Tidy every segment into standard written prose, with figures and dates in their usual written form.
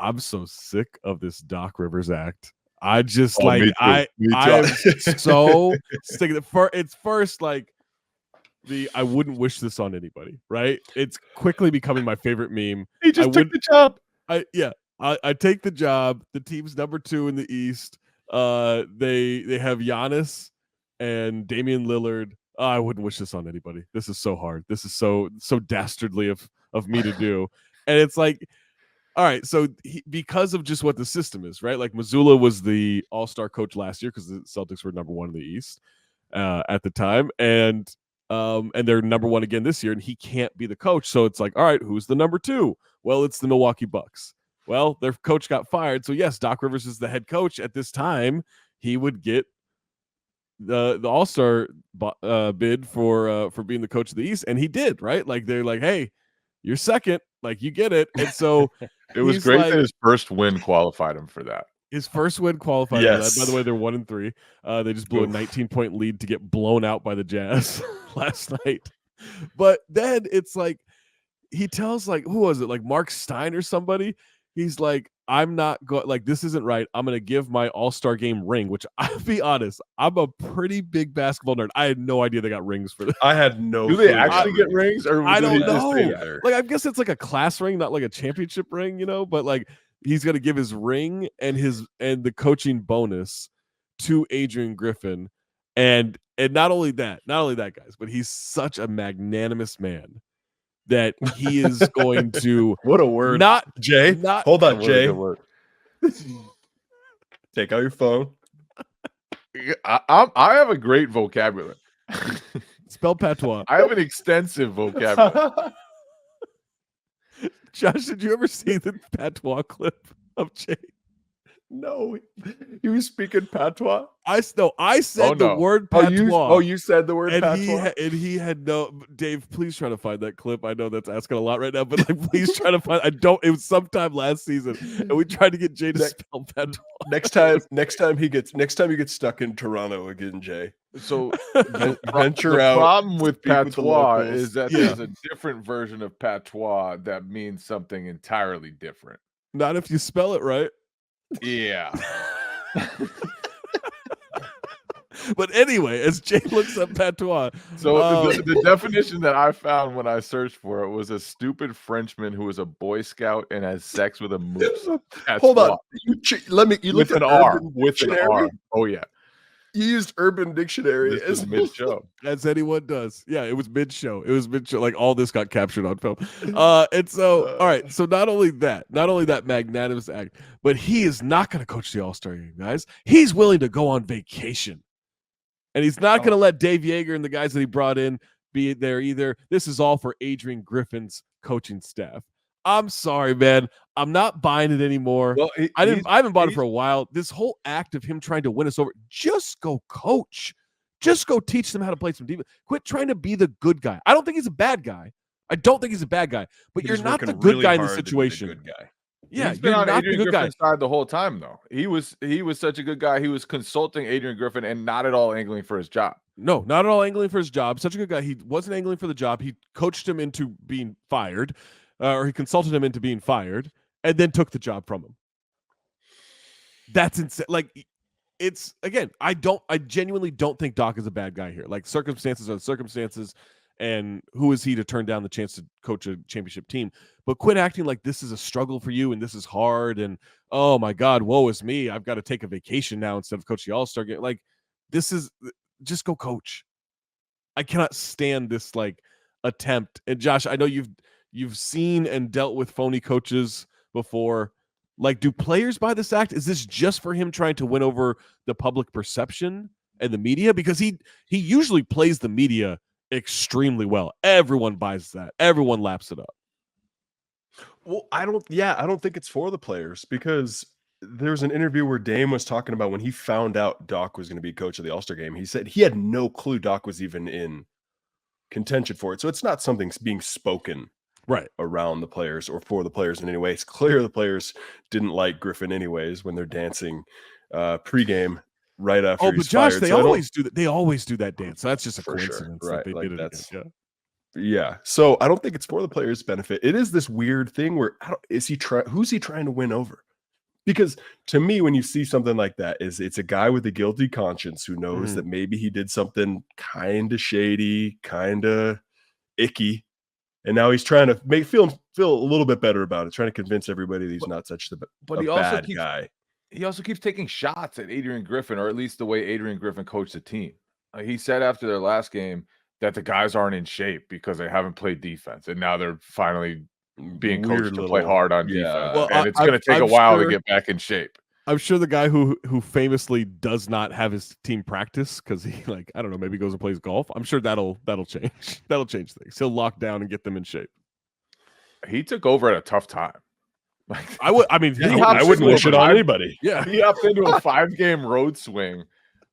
I'm so sick of this Doc Rivers act. I just Me too. I'm so sick of it. It's first like I wouldn't wish this on anybody, right? It's quickly becoming my favorite meme. He just took the job. I take the job. The team's number 2 in the East. They have Giannis and Damian Lillard. I wouldn't wish this on anybody. This is so hard. This is so dastardly of me to do. And it's like, all right, so because of just what the system is, right? Like Mazzulla was the all-star coach last year because the Celtics were number 1 in the East at the time, and they're number 1 again this year, and he can't be the coach. So it's like, all right, who's the number 2? Well, it's the Milwaukee Bucks. Well, their coach got fired, so yes, Doc Rivers is the head coach. At this time, he would get the all-star bid for being the coach of the East, and he did, right? Like they're like, hey, you're second, like you get it. And so it was great that his first win qualified him for that. His first win qualified for that. By the way, they're 1-3. They just blew a 19-point lead to get blown out by the Jazz last night. But then it's like he tells like, who was it? Like Mark Stein or somebody. He's like, I'm not going, like, this isn't right. I'm going to give my All-Star Game ring, which I'll be honest, I'm a pretty big basketball nerd. I had no idea they got rings for this. I had no Do they actually get rings? Or I don't know. Like, I guess it's like a class ring, not like a championship ring, but like he's going to give his ring and the coaching bonus to Adrian Griffin. And not only that, guys, but he's such a magnanimous man that he is going to what a word. Hold on, Jay. Take out your phone. I have a great vocabulary. Spell patois. I have an extensive vocabulary. Josh, did you ever see the patois clip of Jay? No, he was speaking patois. I said the word patois. You said the word patois. He had no. Dave, please try to find that clip. I know that's asking a lot right now, but like, please try to find. It was sometime last season, and we tried to get Jay to spell patois. Next time he gets stuck in Toronto again, Jay. So venture out. The problem with patois is that there's a different version of patois that means something entirely different. Not if you spell it right. Yeah. But anyway, as Jay looks up patois. So the definition that I found when I searched for it was a stupid Frenchman who is a Boy Scout and has sex with a moose. Hold on. You looked at R. With an R. Oh, yeah. You used Urban Dictionary as mid-show. As anyone does. Yeah, it was mid-show. Like all this got captured on film. And so, all right. So not only that magnanimous act, but he is not going to coach the All-Star Game, guys. He's willing to go on vacation. And he's not going to let Dave Yeager and the guys that he brought in be there either. This is all for Adrian Griffin's coaching staff. I'm sorry, man. I'm not buying it anymore. Well, I haven't bought it for a while. This whole act of him trying to win us over, just go coach. Just go teach them how to play some defense. Quit trying to be the good guy. I don't think he's a bad guy. But you're not the good guy in the situation. Good guy. Yeah, he's been on Adrian Griffin's side the whole time, though. He was such a good guy. He was consulting Adrian Griffin and not at all angling for his job. No, not at all angling for his job. Such a good guy. He wasn't angling for the job. He coached him into being fired, or he consulted him into being fired, and then took the job from him. That's insane. Like, it's, again, I genuinely don't think Doc is a bad guy here. Like, circumstances are the circumstances, and who is he to turn down the chance to coach a championship team? But quit acting like this is a struggle for you and this is hard and, oh my God, woe is me. I've got to take a vacation now instead of coaching the All-Star Game. Like, this is, just go coach. I cannot stand this, like, attempt. And Josh, I know you've seen and dealt with phony coaches before. Like, do players buy this act? Is this just for him trying to win over the public perception and the media? Because he usually plays the media extremely well. Everyone buys that. Everyone laps it up. Well, I don't think it's for the players, because there's an interview where Dame was talking about when he found out Doc was going to be coach of the All-Star Game. He said he had no clue Doc was even in contention for it. So it's not something being spoken right around the players or for the players in any way. It's clear the players didn't like Griffin anyways when they're dancing pregame right after. Oh, but Josh, fired. They always do that. They always do that dance. So that's just a coincidence. Sure. Right. That they like did that's it again. Yeah. So I don't think it's for the players' benefit. It is this weird thing where who's he trying to win over? Because to me, when you see something like that, it's a guy with a guilty conscience who knows that maybe he did something kind of shady, kind of icky, and now he's trying to feel a little bit better about it, trying to convince everybody that he's not such a bad guy. He also keeps taking shots at Adrian Griffin, or at least the way Adrian Griffin coached the team. He said after their last game that the guys aren't in shape because they haven't played defense, and now they're finally being coached to play hard on defense. Well, and it's going to take a while to get back in shape. I'm sure the guy who famously does not have his team practice because he I don't know, maybe goes and plays golf. I'm sure that'll change. That'll change things. He'll lock down and get them in shape. He took over at a tough time. I wouldn't wish it on anybody. Yeah, he hopped into a 5-game road swing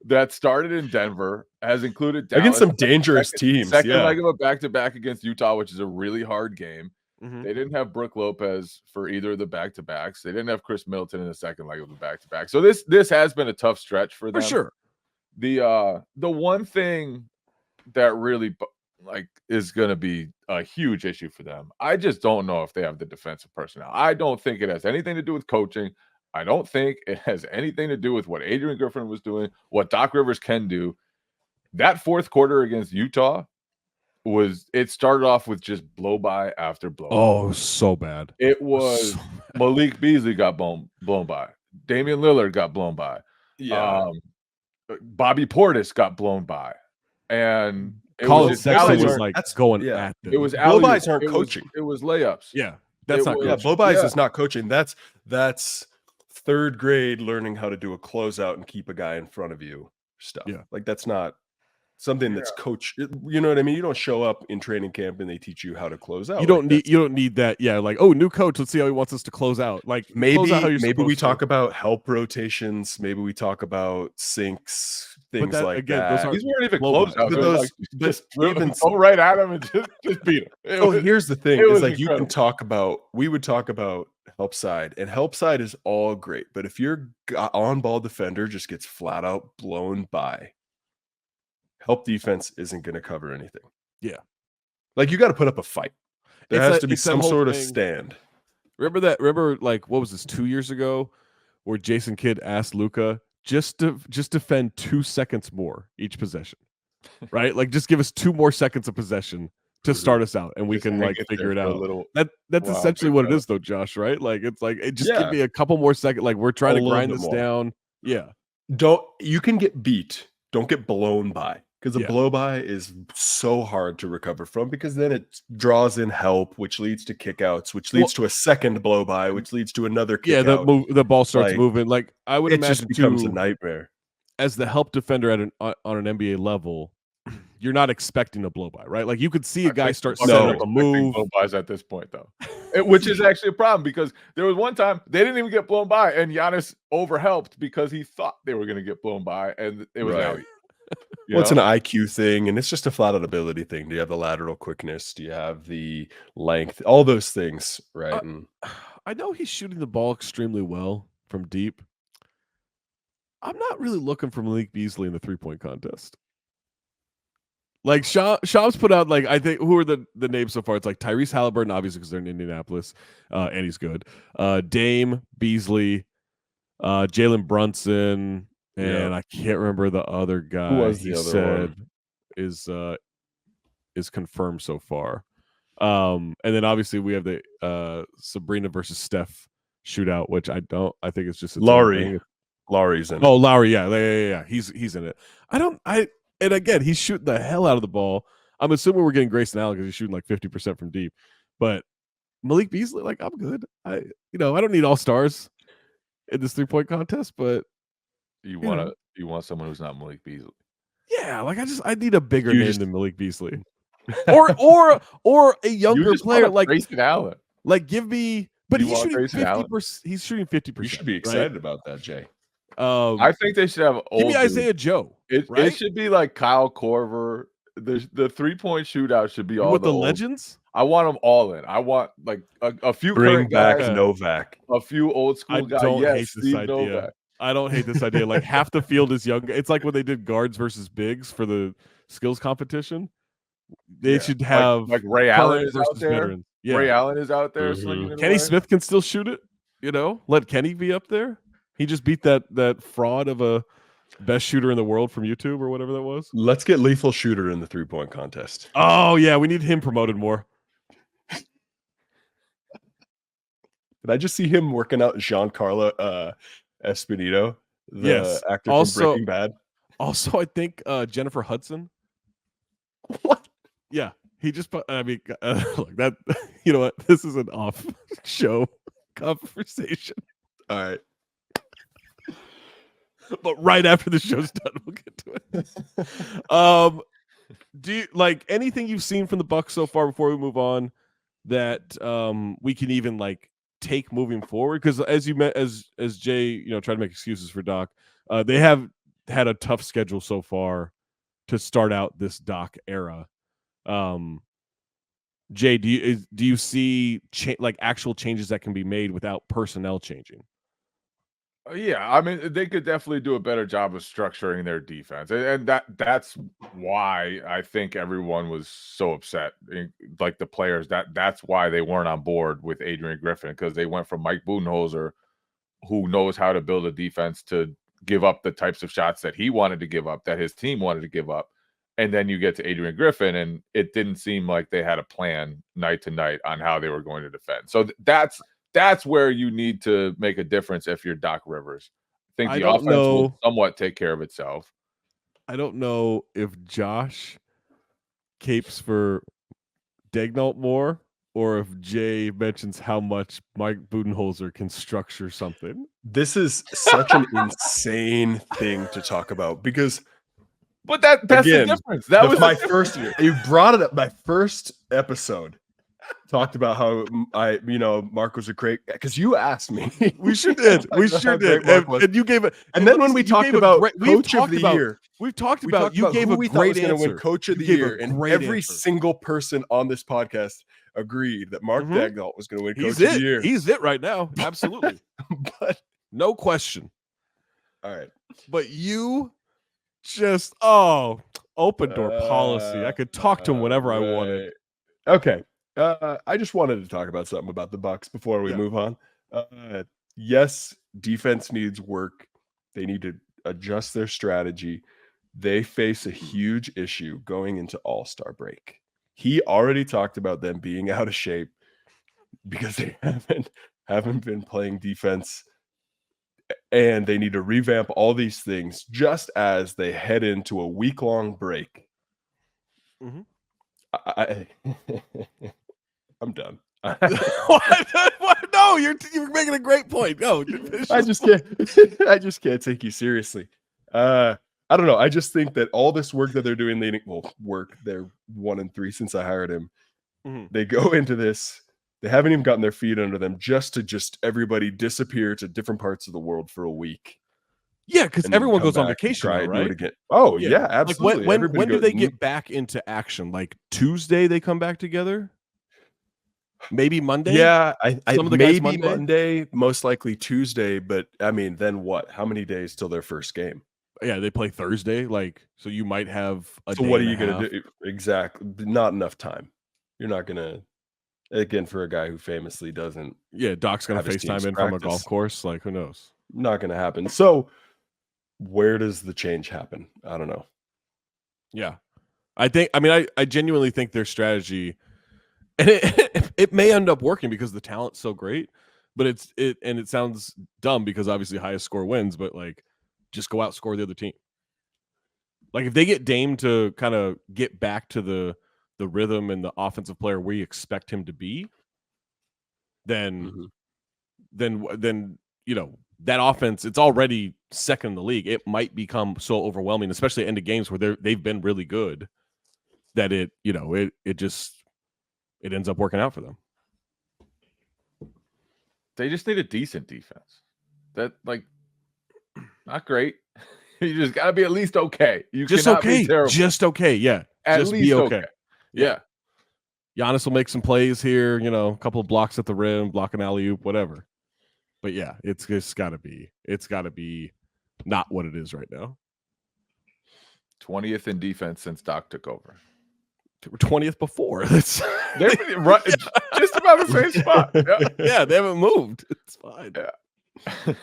that started in Denver, has included Dallas, against some dangerous teams. Second leg of a back-to-back against Utah, which is a really hard game. They didn't have Brooke Lopez for either of the back-to-backs. They didn't have Chris Middleton in the second leg of the back-to-back. So this has been a tough stretch for them. for sure. The one thing that really is going to be a huge issue for them, I just don't know if they have the defensive personnel. I don't think it has anything to do with coaching. I don't think it has anything to do with what Adrian Griffin was doing, what Doc Rivers can do. That fourth quarter against Utah started off with just blow by after blow. Oh, so bad. It was Malik Beasley got blown by. Damian Lillard got blown by. Yeah. Bobby Portis got blown by. And Colin Sexton was going at them. It was blow-bys aren't coaching. It was layups. Yeah. That's not coaching. Blow-bys is not coaching. That's third grade learning how to do a closeout and keep a guy in front of you stuff. Yeah. That's not something that's coach. You know what I mean? You don't show up in training camp and they teach you how to close out. You don't need that. Yeah, new coach. Let's see how he wants us to close out. Maybe we talk about help rotations. Maybe we talk about sinks, things like that. These weren't even close out. Just go right at him and just beat him. Here's the thing: we would talk about help side, and help side is all great, but if your on-ball defender just gets flat out blown by, help defense isn't going to cover anything. Yeah. You got to put up a fight. There has to be some sort of stand. Remember, what was this, 2 years ago, where Jason Kidd asked Luka just defend 2 seconds more each possession, right? Just give us 2 more seconds of possession to start us out, and we can figure it out. That's essentially what it is, though, Josh. Right? Give me a couple more seconds. We're trying to grind this down. Yeah. You can get beat. Don't get blown by, because a blow by is so hard to recover from, because then it draws in help, which leads to kickouts, which leads to a second blow by, which leads to another kick out. The ball starts moving. I would imagine just becomes a nightmare. As the help defender on an NBA level, you're not expecting a blow by, right? You could see a guy start setting up a move. Blow bys at this point, though, which is actually a problem, because there was one time they didn't even get blown by, and Giannis overhelped because he thought they were going to get blown by, and it was out. It's an IQ thing, and it's just a flat out ability thing. Do you have the lateral quickness? Do you have the length? All those things, right? I know he's shooting the ball extremely well from deep. I'm not really looking for Malik Beasley in the 3-point contest. Shams put out, I think, who are the names so far? It's Tyrese Halliburton, obviously, because they're in Indianapolis, and he's good. Dame, Beasley, Jalen Brunson, and I can't remember the other guy. Who was the other one? Is confirmed so far. And then obviously we have the Sabrina versus Steph shootout, which I think it's just Lowry's in it. Oh, Lowry, yeah. He's in it. And again, he's shooting the hell out of the ball. I'm assuming we're getting Grayson Allen because he's shooting 50% from deep. But Malik Beasley, I'm good. I don't need all stars in this 3-point contest, but you want someone who's not Malik Beasley. Yeah, I need a bigger name than Malik Beasley. or a younger player Grayson Allen. Give me, but he's shooting 50%. He's shooting 50%. You should be excited about that, Jay. I think they should have give me Isaiah Joe. It should be like Kyle Korver. The 3-point shootout should be all with the legends. I want them all in. I want a few bring back guys, Novak, a few old school guys. Hate this idea. Novak. I don't hate this idea. Half the field is young. It's like when they did guards versus bigs for the skills competition. They Yeah. should have like Ray Allen current is out versus there. veterans. Yeah. Ray Allen is out there Mhm. slinging it Kenny away. Smith can still shoot it. Let Kenny be up there. He just beat that fraud of a best shooter in the world from YouTube or whatever that was. Let's get Lethal Shooter in the 3-point contest. Oh yeah, we need him promoted more. Did I just see him working out Giancarlo Esposito, the Yes. actor Also- from Breaking Bad? Also, I think Jennifer Hudson. What? Yeah, he just. I mean, look, that. You know what? This is an off-show conversation. All right. But right after the show's done, we'll get to it. Do you like anything you've seen from the Bucks so far before we move on that we can even like take moving forward? Because as you met, as Jay, tried to make excuses for Doc, they have had a tough schedule so far to start out this Doc era. Jay, do you see like actual changes that can be made without personnel changing? Yeah, I mean, they could definitely do a better job of structuring their defense, and that's why I think everyone was so upset. Like the players, that's why they weren't on board with Adrian Griffin, because they went from Mike Budenholzer, who knows how to build a defense, to give up the types of shots that he wanted to give up, that his team wanted to give up, and then you get to Adrian Griffin, and it didn't seem like they had a plan night to night on how they were going to defend. So that's where you need to make a difference if you're Doc Rivers. I think the offense will somewhat take care of itself. I don't know if Josh capes for Daignault more or if Jay mentions how much Mike Budenholzer can structure something. This is such an insane thing to talk about because But that's again, the difference. That was my first year. You brought it up. My first episode talked about how Mark was a great, because you asked me. We sure did. We sure did. And you gave it. And then when we talked about coach of the year, we've talked about you gave a great answer. Win coach of the year, and every single person on this podcast agreed that Mark Daignault was going to win coach of the year. He's it right now. Absolutely. But no question. All right. But you just open door policy. I could talk to him whenever I wanted. Okay. I just wanted to talk about something about the Bucks before we move on. Yes, defense needs work. They need to adjust their strategy. They face a huge issue going into All-Star break. He already talked about them being out of shape because they haven't been playing defense, and they need to revamp all these things just as they head into a week-long break. Mm-hmm. I'm done. What? No, you're making a great point. Go. I just can't take you seriously. I don't know. I just think that all this work that they're doing, they're 1-3 since I hired him. Mm-hmm. They go into this. They haven't even gotten their feet under them just everybody disappear to different parts of the world for a week. Yeah, because everyone goes on vacation, now, right? Do it again. Oh yeah, absolutely. Like when do they get back into action? Like Tuesday, they come back together. Maybe Monday. Yeah, Some of the guys Monday, most likely Tuesday. But I mean, then what? How many days till their first game? Yeah, they play Thursday. Like, so you might have a. So what are you going to do? Exactly, not enough time. You're not going to. Again, for a guy who famously doesn't. Yeah, Doc's going to FaceTime in from a golf course. Like, who knows? Not going to happen. So, where does the change happen? I don't know. Yeah, I genuinely think their strategy, and it may end up working because the talent's so great, but it sounds dumb because obviously highest score wins, but like just go outscore the other team. Like if they get Dame to kind of get back to the rhythm and the offensive player we expect him to be, then that offense, it's already second in the league. It might become so overwhelming, especially at end of games where they've been really good, that it ends up working out for them. They just need a decent defense. That not great. You just got to be at least okay. You just cannot okay. Be terrible. Just okay. Yeah. At just least be okay. Yeah. Giannis will make some plays here, a couple of blocks at the rim, block an alley-oop, whatever. But yeah, it's got to be not what it is right now. 20th in defense since Doc took over. were 20th before. That's They're right, just about the same spot. Yeah. yeah, they haven't moved. It's fine. Yeah.